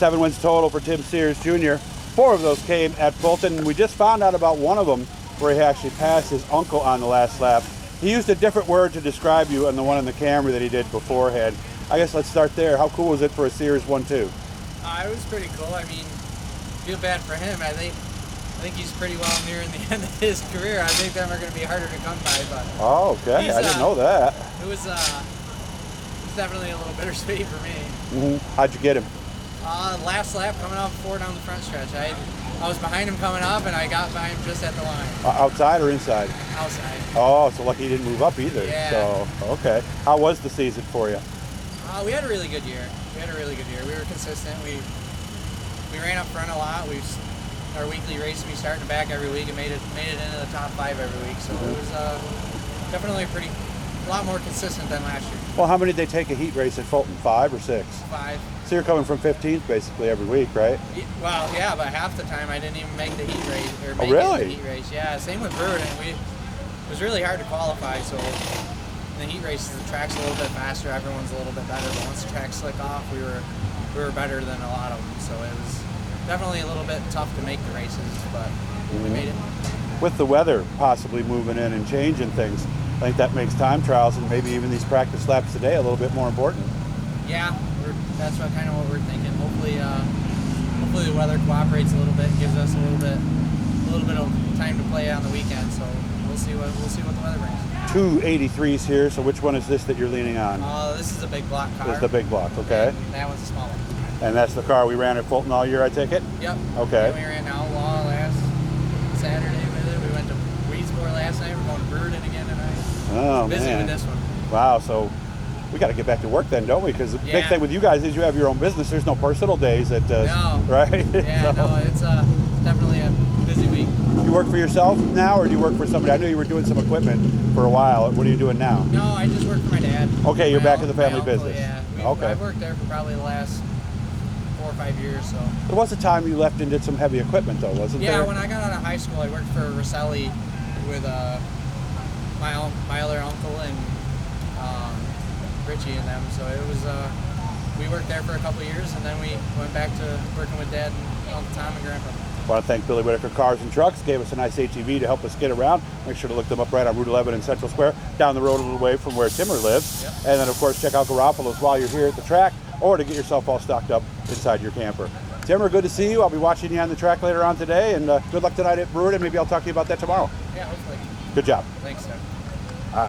7 wins total for Tim Sears Jr. 4 of those came at Brewerton. We just found out about one of them where he actually passed his uncle on the last lap. He used a different word to describe you on the one on the camera that he did beforehand. I guess let's start there. How cool was it for a Sears 1-2? It was pretty cool. I mean, feel bad for him. I think he's pretty well nearing the end of his career. I think them are going to be harder to come by. But oh, okay. I didn't know that. It was definitely a little bittersweet for me. Mm-hmm. How'd you get him? Last lap, coming up 4 down the front stretch. I was behind him coming up, and I got by him just at the line. Outside or inside? Outside. Oh, so lucky he didn't move up either. Yeah. So, okay. How was the season for you? We had a really good year. We were consistent. We ran up front a lot. Our weekly race, we start in the back every week and made it into the top 5 every week. So it was definitely a lot more consistent than last year. Well, how many did they take a heat race at Fulton? 5 or 6? 5. So you're coming from 15th basically every week, right? Well, yeah, but half the time I didn't even make the heat race or make really? it the heat race. Yeah, same with Brewerton. It was really hard to qualify. So in the heat races, the track's a little bit faster. Everyone's a little bit better. But once the track slick off, we were better than a lot of them. So it was definitely a little bit tough to make the races, but we made it. With the weather possibly moving in and changing things, I think that makes time trials and maybe even these practice laps today a little bit more important. Yeah, that's kind of what we're thinking. Hopefully the weather cooperates a little bit, gives us a little bit of time to play on the weekend. So we'll see what the weather brings. 2 83s here. So which one is this that you're leaning on? This is a big block car. This is the big block, okay. And that one's a small one. And that's the car we ran at Fulton all year, I take it? Yep. Okay. And we ran Outlaw last Saturday with it. We went to Weedsboro last night. We're going to Brewerton again tonight. Oh, busy man. with this one. Wow, so we got to get back to work then, don't we? Because the big thing with you guys is you have your own business. There's no personal days at, no. right? Yeah, So, no, it's definitely a busy week. You work for yourself now, or do you work for somebody? I knew you were doing some equipment for a while. What are you doing now? No, I just work for my dad. Okay, you're back in the family uncle, business. Yeah. Okay. I've worked there for probably the last 4 or 5 years. So. There was a time you left and did some heavy equipment, though, wasn't there? Yeah, when I got out of high school, I worked for Rosselli with my other uncle and Richie and them. So it was we worked there for a couple of years, and then we went back to working with Dad and Uncle Tom and Grandpa. I want to thank Billy Whitaker Cars and Trucks. Gave us a nice ATV to help us get around. Make sure to look them up right on Route 11 in Central Square, down the road a little way from where Timmer lives. Yep. And then, of course, check out Garoppolo's while you're here at the track, or to get yourself all stocked up inside your camper. Timmer, good to see you. I'll be watching you on the track later on today, and good luck tonight at Brewerton. Maybe I'll talk to you about that tomorrow. Yeah, hopefully. Good job. Thanks, sir.